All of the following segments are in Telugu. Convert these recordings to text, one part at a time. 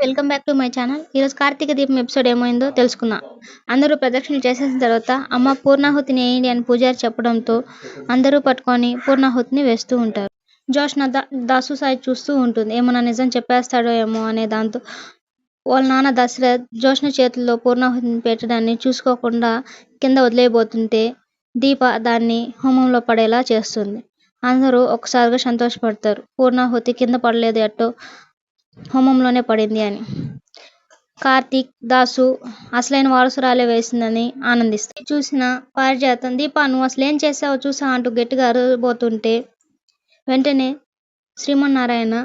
Welcome back to my channel. ఈరోజు కార్తీక దీపం ఎపిసోడ్ ఏమైందో తెలుసుకుందాం. అందరూ ప్రదక్షిణలు చేసేసిన తర్వాత అమ్మ పూర్ణాహుతిని వేయండి అని పూజారి చెప్పడంతో అందరూ పట్టుకొని పూర్ణాహుతిని వేస్తూ ఉంటారు. జోష్న దాసు సాయి చూస్తూ ఉంటుంది. ఏమన్నా నిజం చెప్పేస్తాడో ఏమో అనే దాంతో వాళ్ళ నాన్న దశరథ్ జోష్న చేతుల్లో పూర్ణాహుతిని పెట్టడాన్ని చూసుకోకుండా కింద వదిలేయబోతుంటే దీప దాన్ని హోమంలో పడేలా చేస్తుంది. అందరూ ఒకసారిగా సంతోషపడతారు. పూర్ణాహుతి కింద పడలేదు, ఎట్టో హోమంలోనే పడింది అని. కార్తీక్, దాసు అసలైన వారసురాలే వేసిందని ఆనందిస్తారు. చూసిన పారిజాతం, దీప నువ్వు అసలు ఏం చేసావో చూసా అంటూ గట్టిగా అరవబోతుంటే వెంటనే శ్రీమన్నారాయణ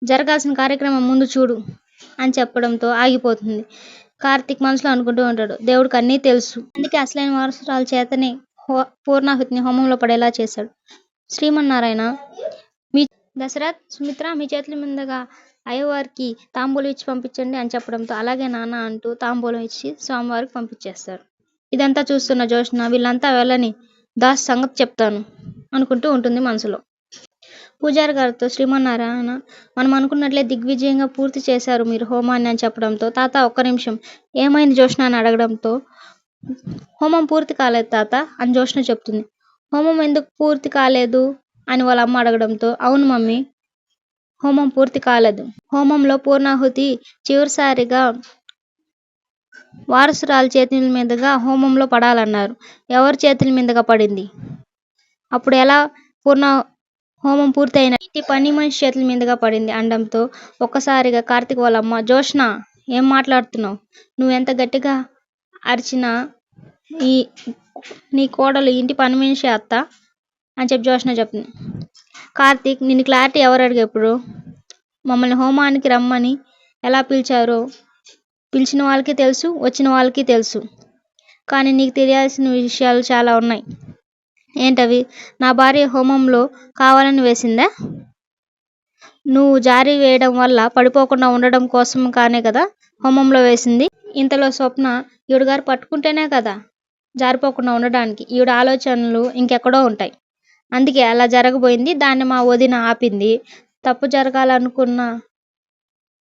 జరగాల్సిన కార్యక్రమం ముందు చూడు అని చెప్పడంతో ఆగిపోతుంది. కార్తీక్ మనసులో అనుకుంటూ ఉంటాడు, దేవుడికి అన్నీ తెలుసు, అందుకే అసలైన వారసురాల చేతనే పూర్ణాహుతిని హోమంలో పడేలా చేశాడు. శ్రీమన్నారాయణ దశరథ్, సుమిత్ర మీ చేతుల మీదుగా అయ్యవారికి తాంబూలం ఇచ్చి పంపించండి అని చెప్పడంతో అలాగే నాన్న అంటూ తాంబూలం ఇచ్చి స్వామివారికి పంపించేస్తారు. ఇదంతా చూస్తున్న జోష్న వీళ్ళంతా వెళ్ళని దాస్ సంగతి చెప్తాను అనుకుంటూ ఉంటుంది మనసులో. పూజారి గారితో శ్రీమన్నారాయణ మనం అనుకున్నట్లే దిగ్విజయంగా పూర్తి చేశారు మీరు హోమాన్ని అని చెప్పడంతో తాత ఒక్క నిమిషం ఏమైంది జోష్న అని అడగడంతో హోమం పూర్తి కాలేదు తాత అని జోష్న చెప్తుంది. హోమం ఎందుకు పూర్తి కాలేదు అని వాళ్ళ అమ్మ అడగడంతో అవును మమ్మీ, హోమం పూర్తి కాలేదు. హోమంలో పూర్ణాహుతి చివరిసారిగా వారసురాల చేతుల మీదుగా హోమంలో పడాలన్నారు. ఎవరి చేతుల మీదుగా పడింది? అప్పుడు ఎలా హోమం పూర్తయిన ఇంటి పని మనిషి చేతుల మీదుగా పడింది అనడంతో ఒక్కసారిగా కార్తీక్ వాళ్ళమ్మ జోష్న ఏం మాట్లాడుతున్నావు? నువ్వెంత గట్టిగా అరిచినా నీ కోడలు ఇంటి పని మనిషి అత్త అని చెప్పి జోష్న చెప్తుంది. కార్తీక్ నిన్ను క్లారిటీ ఎవరు అడిగేప్పుడు? మమ్మల్ని హోమానికి రమ్మని ఎలా పిలిచారో పిలిచిన వాళ్ళకి తెలుసు, వచ్చిన వాళ్ళకి తెలుసు. కానీ నీకు తెలియాల్సిన విషయాలు చాలా ఉన్నాయి. ఏంటవి? నా భార్య హోమంలో కావాలని వేసిందా? నువ్వు జారీ వేయడం వల్ల పడిపోకుండా ఉండడం కోసం కానే కదా హోమంలో వేసింది. ఇంతలో స్వప్న ఈవిడగారు పట్టుకుంటేనే కదా జారిపోకుండా ఉండడానికి. ఈవిడ ఆలోచనలు ఇంకెక్కడో ఉంటాయి, అందుకే అలా జరగబోయింది. దాన్ని మా వదిన ఆపింది. తప్పు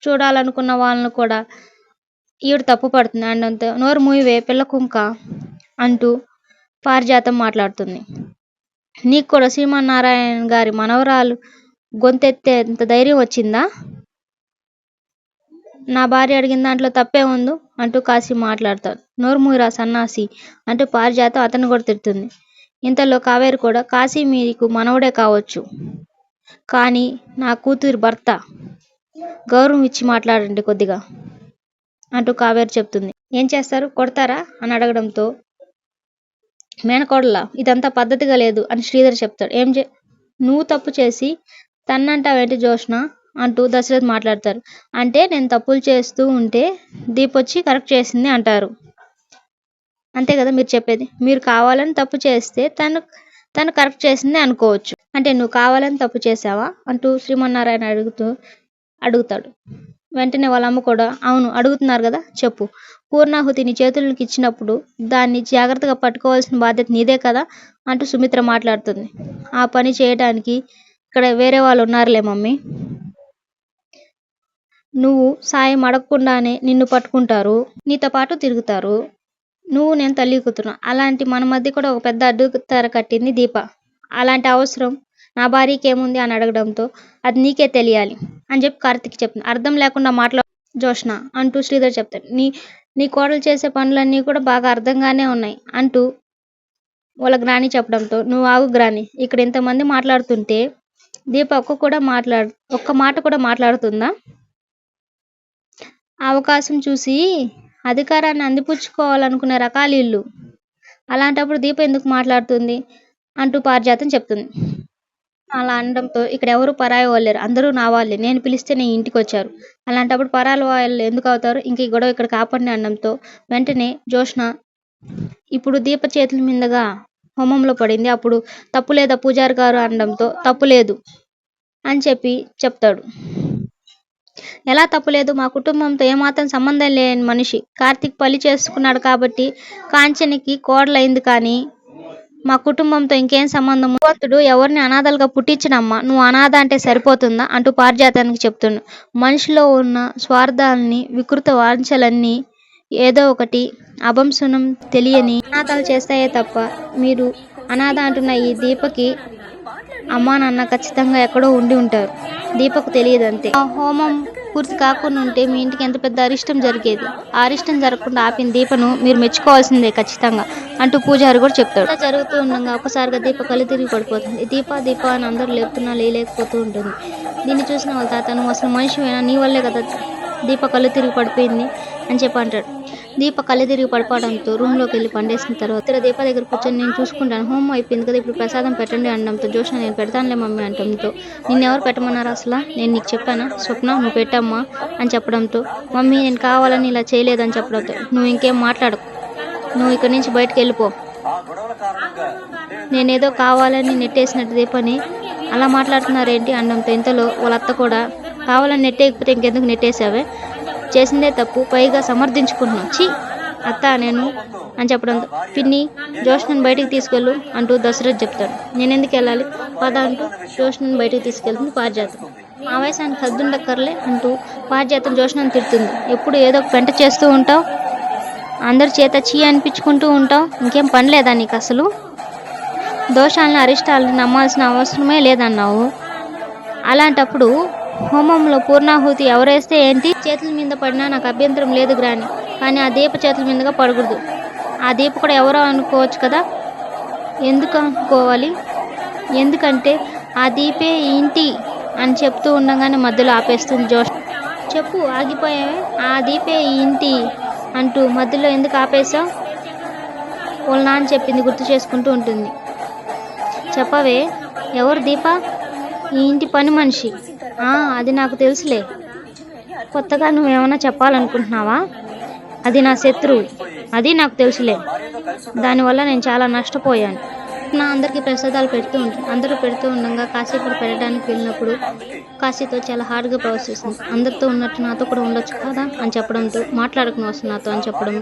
చూడాలనుకున్న వాళ్ళను కూడా ఈవిడ తప్పు పడుతుంది అనడంతో నోరు మూయవే పిల్ల కుంక అంటూ పారిజాతం మాట్లాడుతుంది. నీకు కూడా శ్రీమన్నారాయణ గారి మనవరాలు గొంతెత్తేంత ధైర్యం వచ్చిందా? నా భార్య అడిగిన దాంట్లో తప్పే ఉందో అంటూ కాశీ మాట్లాడతాడు. నోరు మూయరా సన్నాసి అంటూ పారిజాతం అతను కూడా తిడుతుంది. ఇంతలో కావేరి కూడా కాశీ మీకు మనవడే కావచ్చు, కానీ నా కూతురి భర్త, గౌరవం ఇచ్చి మాట్లాడండి కొద్దిగా అంటూ కావేరి చెప్తుంది. ఏం చేస్తారు, కొడతారా అని అడగడంతో మేనకోడలా ఇదంతా పద్ధతిగా లేదు అని శ్రీధర్ చెప్తాడు. నువ్వు తప్పు చేసి తన్నంటావేంటి జోష్న అంటూ దశరథ్ మాట్లాడతారు. అంటే నేను తప్పులు చేస్తూ ఉంటే దీపొచ్చి కరెక్ట్ చేసింది అంటారు, అంతే కదా మీరు చెప్పేది? మీరు కావాలని తప్పు చేస్తే తను కరెక్ట్ చేసింది అనుకోవచ్చు, అంటే నువ్వు కావాలని తప్పు చేసావా అంటూ శ్రీమన్నారాయణ అడుగుతాడు. వెంటనే వాళ్ళ అమ్మ కూడా అవును అడుగుతున్నారు కదా చెప్పు. పూర్ణాహుతిని చేతులకి ఇచ్చినప్పుడు దాన్ని జాగ్రత్తగా పట్టుకోవాల్సిన బాధ్యత నీదే కదా అంటూ సుమిత్ర మాట్లాడుతుంది. ఆ పని చేయడానికి ఇక్కడ వేరే వాళ్ళు ఉన్నారులే మమ్మీ, నువ్వు సాయం అడగకుండానే నిన్ను పట్టుకుంటారు, నీతో పాటు తిరుగుతారు. నువ్వు నేను తల్లి కూతురు, అలాంటి మన మధ్య కూడా ఒక పెద్ద అడ్డుతెర కట్టింది దీప. అలాంటి అవసరం నా భార్యకి ఏముంది అని అడగడంతో అది నీకే తెలియాలి అని చెప్పి కార్తీక్ చెప్తుంది. అర్థం లేకుండా మాట్లాడు జోష్న అంటూ శ్రీధర్ చెప్తాడు. నీ కోడలు చేసే పనులన్నీ కూడా బాగా అర్థంగానే ఉన్నాయి అంటూ వాళ్ళ గ్రాని చెప్పడంతో నువ్వు ఆగు గ్రాని, ఇక్కడ ఇంతమంది మాట్లాడుతుంటే దీప ఒక్క మాట కూడా మాట్లాడుతుందా? అవకాశం చూసి అధికారాన్ని అందిపుచ్చుకోవాలనుకునే రకాలు ఇల్లు, అలాంటప్పుడు దీప ఎందుకు మాట్లాడుతుంది అంటూ పారిజాతం చెప్తుంది. అలా అనడంతో ఇక్కడ ఎవరు పరాయి వాళ్ళేరు, అందరూ నా వాళ్ళే, నేను పిలిస్తే నీ ఇంటికి వచ్చారు, అలాంటప్పుడు పరాయి వాళ్ళు ఎందుకు అవుతారు, ఇంక ఈ గొడవ ఇక్కడ కాపాడిని అనడంతో వెంటనే జోష్న ఇప్పుడు దీప చేతుల మీదుగా హోమంలో పడింది, అప్పుడు తప్పు లేదా పూజారి గారు అనడంతో తప్పు లేదు అని చెప్తాడు. ఎలా తప్పులేదు? మా కుటుంబంతో ఏమాత్రం సంబంధం లేని మనిషి కార్తీక్ పెళ్లి చేసుకున్నాడు కాబట్టి కాంచనికి కోడలైంది, కానీ మా కుటుంబంతో ఇంకేం సంబంధం? భగవంతుడు ఎవరిని అనాథలుగా పుట్టించడమ్మా, నువ్వు అనాథ అంటే సరిపోతుందా అంటూ పారిజాతానికి చెప్తుండు. మనిషిలో ఉన్న స్వార్థాలని, వికృత వాంఛలన్నీ ఏదో ఒకటి అభంశునం తెలియని అనాథాలు చేస్తాయే తప్ప, మీరు అనాథ అంటున్న ఈ దీపకి అమ్మా నాన్న ఖచ్చితంగా ఎక్కడో ఉండి ఉంటారు. దీపకు తెలియదు అంతే. ఆ హోమం పూర్తి కాకుండా ఉంటే మీ ఇంటికి ఎంత పెద్ద అరిష్టం జరిగేది. ఆ అరిష్టం జరగకుండా ఆపిన దీపను మీరు మెచ్చుకోవాల్సిందే ఖచ్చితంగా అంటూ పూజారి కూడా చెప్తాడు. ఇలా జరుగుతూ ఉండగా ఒకసారిగా దీప కళ్ళు తిరిగి పడిపోతుంది. దీప అని అందరూ లేపుతున్నా లేకపోతూ ఉంటుంది. దీన్ని చూసిన వాళ్ళ తాత, నువ్వు అసలు మనిషివేనా, నీ వల్లే కదా దీప కళ్ళు తిరిగి పడిపోయింది అని చెప్పి అంటాడు. దీప కళ్ళు తిరిగి పడిపోవడంతో రూమ్లోకి వెళ్ళి పండేసిన తర్వాత దీప దగ్గర కూర్చొని నేను చూసుకుంటాను, హోమం అయిపోయింది కదా, ఇప్పుడు ప్రసాదం పెట్టండి అనడంతో జోష్న నేను పెడతానులే మమ్మీ అంటంతో, నిన్నెవరు పెట్టమన్నారు అసలు, నేను నీకు చెప్పానా స్వప్న, నువ్వు పెట్టమ్మా అని చెప్పడంతో, మమ్మీ నేను కావాలని ఇలా చేయలేదని చెప్పడంతో, నువ్వు ఇంకేం మాట్లాడకు, నువ్వు ఇక్కడి నుంచి బయటకు వెళ్ళిపో, నేనేదో కావాలని నెట్టేసినట్టు దీపని అలా మాట్లాడుతున్నారేంటి అనడంతో, ఇంతలో వాళ్ళ అత్త కూడా కావాలని నెట్టేయకపోతే ఇంకెందుకు నెట్టేసావే, చేసిందే తప్పు, పైగా సమర్థించుకుంటున్నావు, ఛీ అత్త నేను అని చెప్పడంతో, పిన్ని జోష్నను బయటికి తీసుకెళ్ళు అంటూ దశరథ్ చెప్తాడు. నేను ఎందుకు వెళ్ళాలి పద అంటూ జోష్నను బయటికి తీసుకెళ్తుంది పారిజాతం. ఆవేశానికి హద్దుండక్కర్లే అంటూ పారిజాతం జోష్నను తిడుతుంది. ఎప్పుడు ఏదో ఒక పెంట చేస్తూ ఉంటావు, అందరి చేత చీ అనిపించుకుంటూ ఉంటావు, ఇంకేం పని లేదా నీకు అసలు, దోషాలను అరిష్టాలను నమ్మాల్సిన అవసరమే లేదన్నావు, అలాంటప్పుడు హోమంలో పూర్ణాహుతి ఎవరేస్తే ఏంటి, చేతుల మీద పడినా నాకు అభ్యంతరం లేదు గ్రాని, కానీ ఆ దీప చేతుల మీదుగా పడకూడదు, ఆ దీప కూడా ఎవరో అనుకోవచ్చు కదా, ఎందుకు అనుకోవాలి, ఎందుకంటే ఆ దీపే ఇంటి అని చెప్తూ ఉండగానే మధ్యలో ఆపేస్తుంది జోష్. చెప్పు ఆగిపోయావే, ఆ దీపే ఇంటి అంటూ మధ్యలో ఎందుకు ఆపేశావు, వాళ్ళ నాన్న చెప్పింది గుర్తు చేసుకుంటూ ఉంటుంది. చెప్పవే ఎవరు దీప, ఈ ఇంటి పని మనిషి, అది నాకు తెలుసులే, కొత్తగా నువ్వేమైనా చెప్పాలనుకుంటున్నావా, అది నా శత్రువు, అది నాకు తెలుసులే, దానివల్ల నేను చాలా నష్టపోయాను. నా అందరికీ ప్రసాదాలు పెడుతూ ఉంటాను, అందరూ పెడుతూ ఉండగా కాశీ కూడా పెట్టడానికి వెళ్ళినప్పుడు కాశీతో చాలా హార్డ్గా ప్రవర్తిస్తుంది. అందరితో ఉన్నట్టు నాతో కూడా ఉండొచ్చు కదా అని చెప్పడంతో, మాట్లాడుకుని వస్తుంది నాతో అని చెప్పడం.